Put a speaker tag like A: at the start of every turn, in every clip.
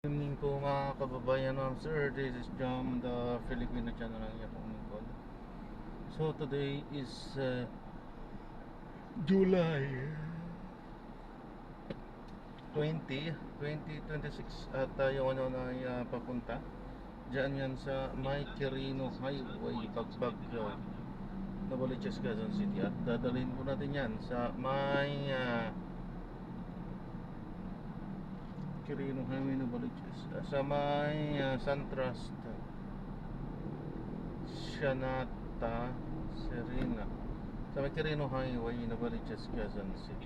A: Evening po mga kababayan, sir. This is Jam, the Filipino channel ng Yapong Mingkol. So today is July 20, 2026 at tayo na papunta diyan yan sa May Quirino Highway, Bagbag, Novaliches, Quezon City, at dadalhin po natin yan sa May Quirino Highway, Novaliches, sa May SunTrust Shanata Serena, sa May Quirino Highway, Novaliches, Quezon City,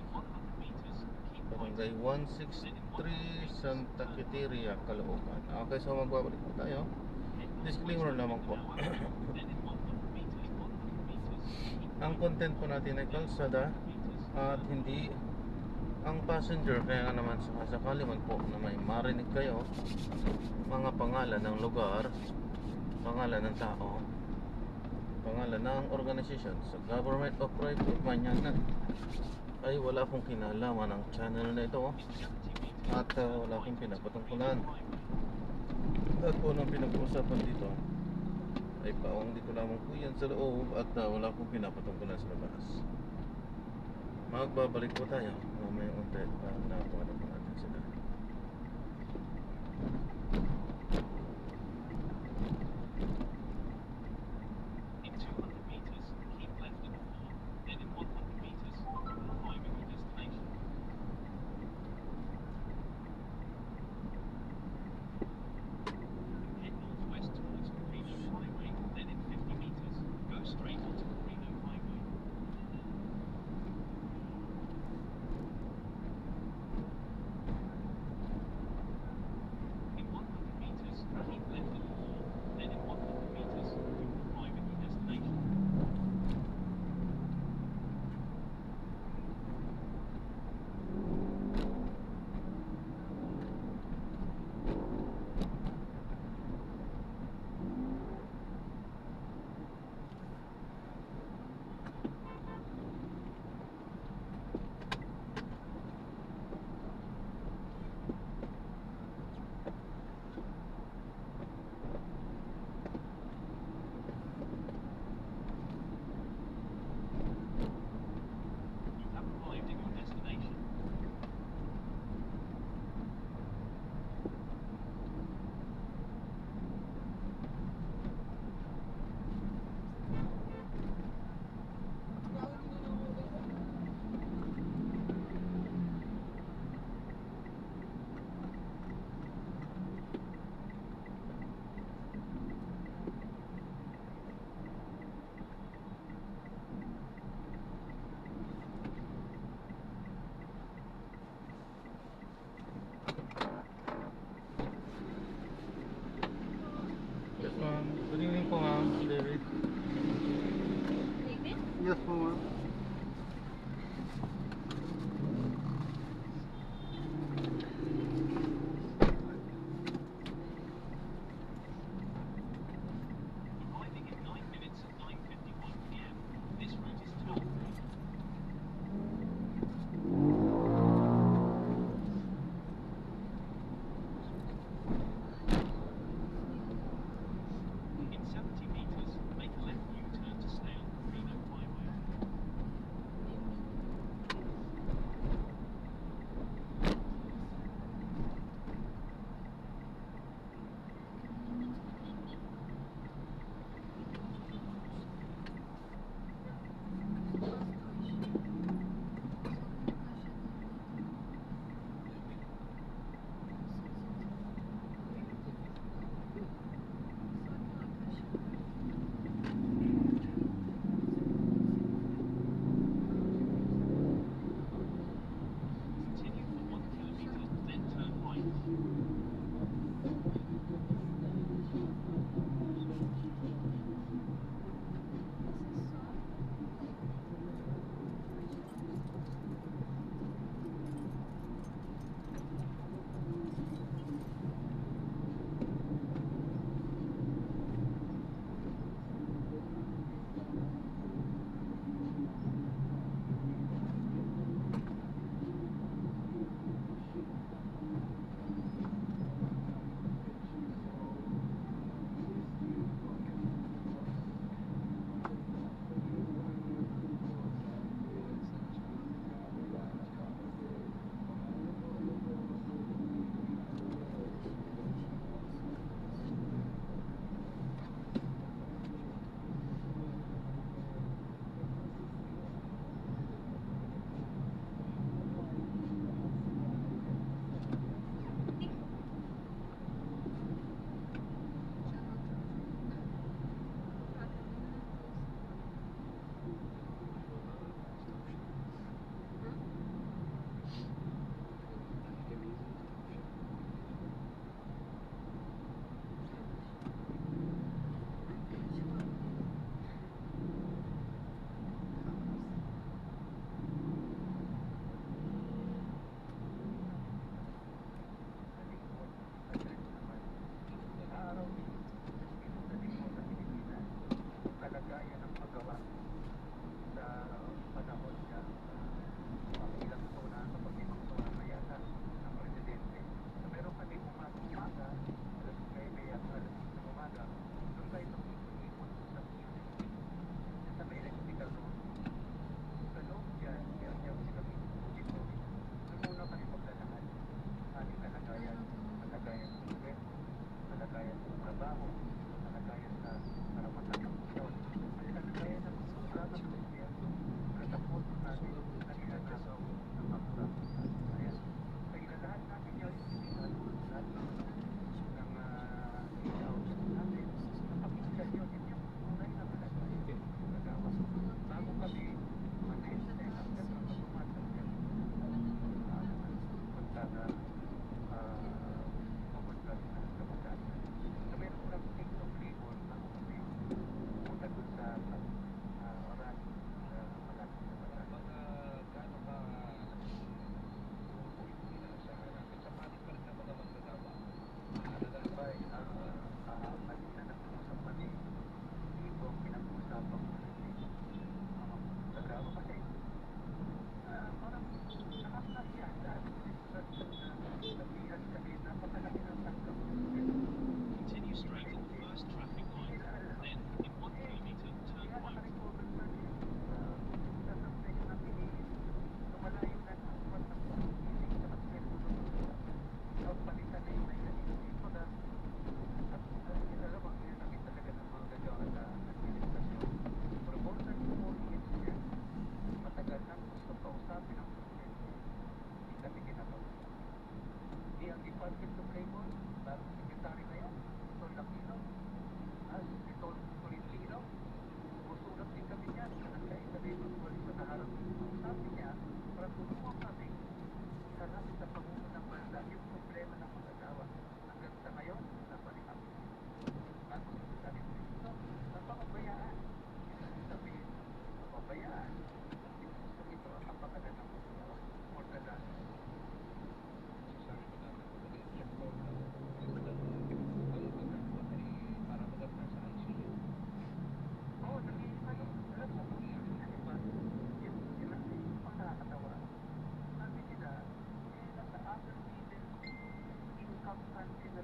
A: Barangay 163, Santa Quiteria, Caloocan. Okay, so magbabalik po tayo. Disclaimer naman po. Ang content po natin ay kalsada at hindi ang passenger. Kaya nga naman sakali man po na may marinig kayo mga pangalan ng lugar, pangalan ng tao, pangalan ng organisasyon sa government o private man yan, ay wala akong kinalaman ng channel na ito at wala akong pinapatungkulan. At po nang pinag-uusapan dito ay paong dito lamang po yan sa loob at wala akong pinapatungkulan sa labas. Magbabalik po tayo mamaya unti para napakalap po natin sila. Yes ma'am, good evening po ma'am, David.
B: David?
A: Yes po ma'am.
C: Arriving in 9 minutes at 9:51 p.m. This route is toll-free. In 70 meters, make a left U-turn to stay on Carino Highway.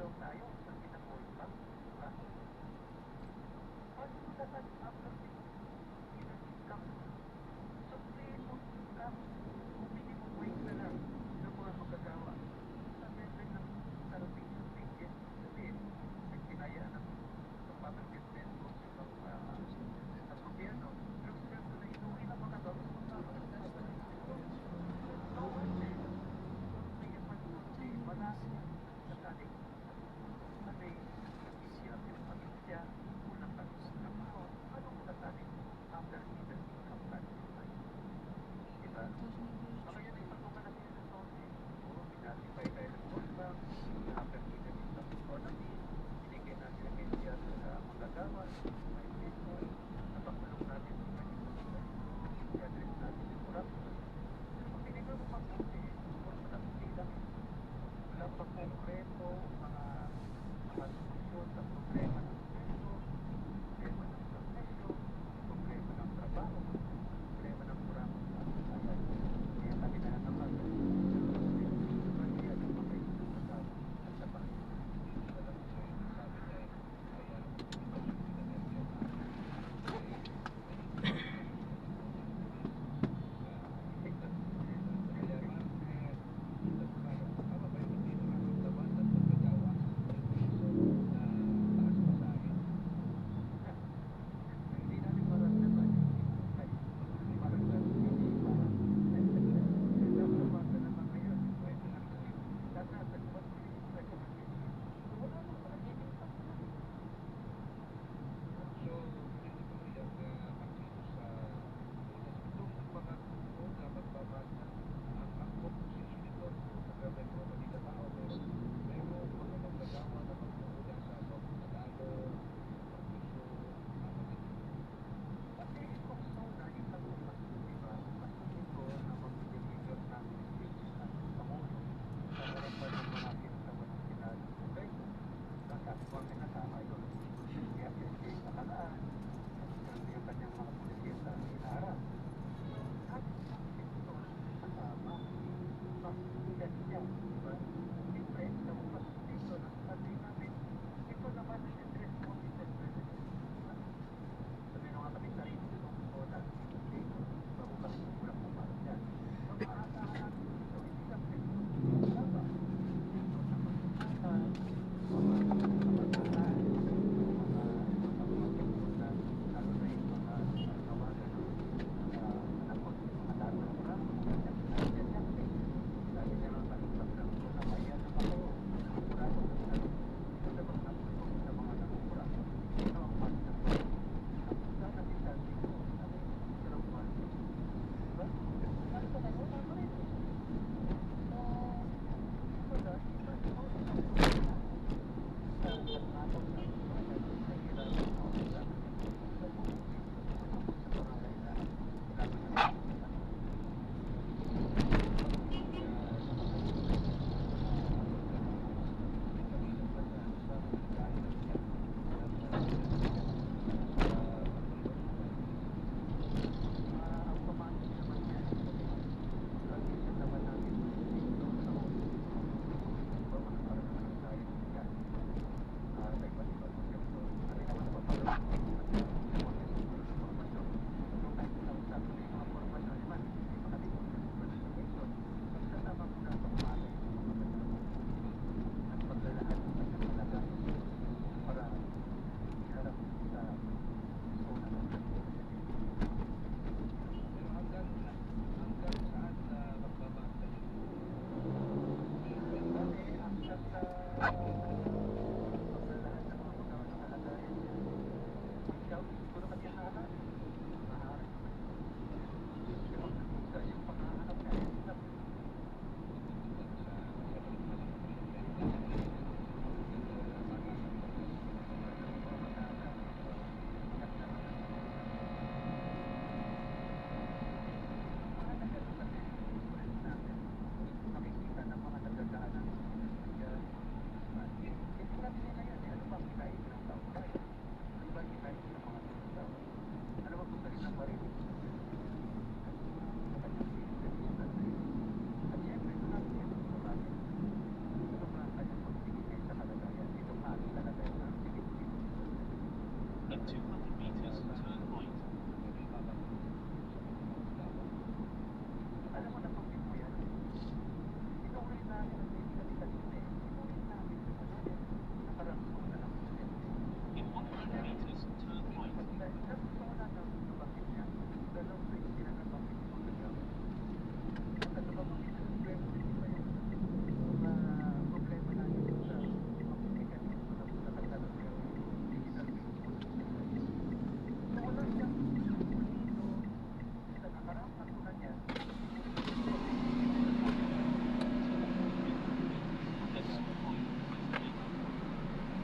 C: daw tayo sa Pinapoy Bank, di ba? Paano mo dapat after income? So, minimum income o minimum wage na lang ng mga magagawa sa level ng salvation ticket. Sabihin, nagtinayaan ng public business o ng gobyerno, yung sweldo na inuwi ng mga tao, so, malaki sa kaling.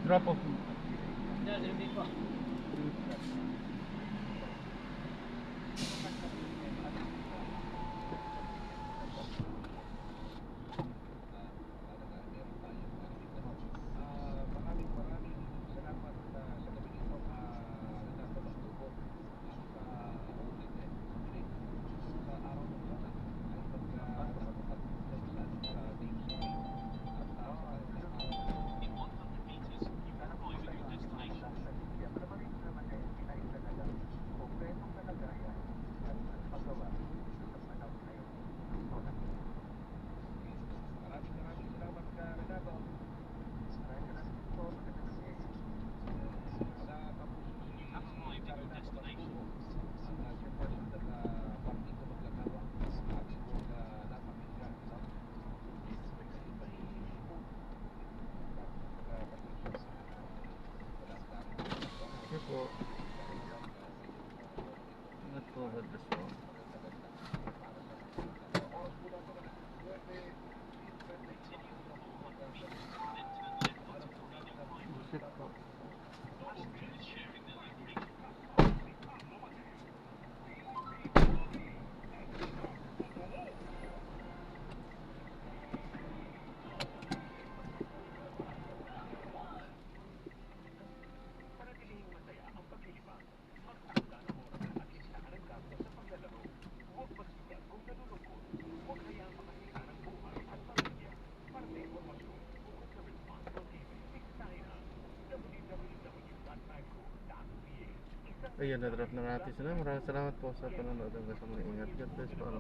A: Drop off.
B: Maraming salamat sa gabi nito nagkakapagtubo sa ulit sa araw ng sana ay pagkakapagsabitan sa Team Suwi at sa kanilang
C: Sana po tayo ang sa India. Para marito naman ay ay talaga kompletong kalagayan at paggawa sa panahon ngayon ng solar.
B: maraming salamat ka Renato.
C: Maraming salamat po. Magandang gabi.
B: Tapos si Renato Magtubo ang chairperson ng Partido Maglakawa at kung napakinggan
A: Okay po. Ingat po. God bless po. Check po.
C: Panatilihing masaya ang paglilibang. Magtakda ng oras at listahan ng gamit sa paglalaro. Huwag masigat kung nalulungkot. Huwag hayaang makasira ng buhay at pamilya. Para sa impormasyon, bukod sa Responsible Gaming, bisitahin ang www.magco.ph.
A: Ayun, na-drop na natin sila. Maraming salamat po sa panonood. Hanggang sa muli. Ingat. God bless po.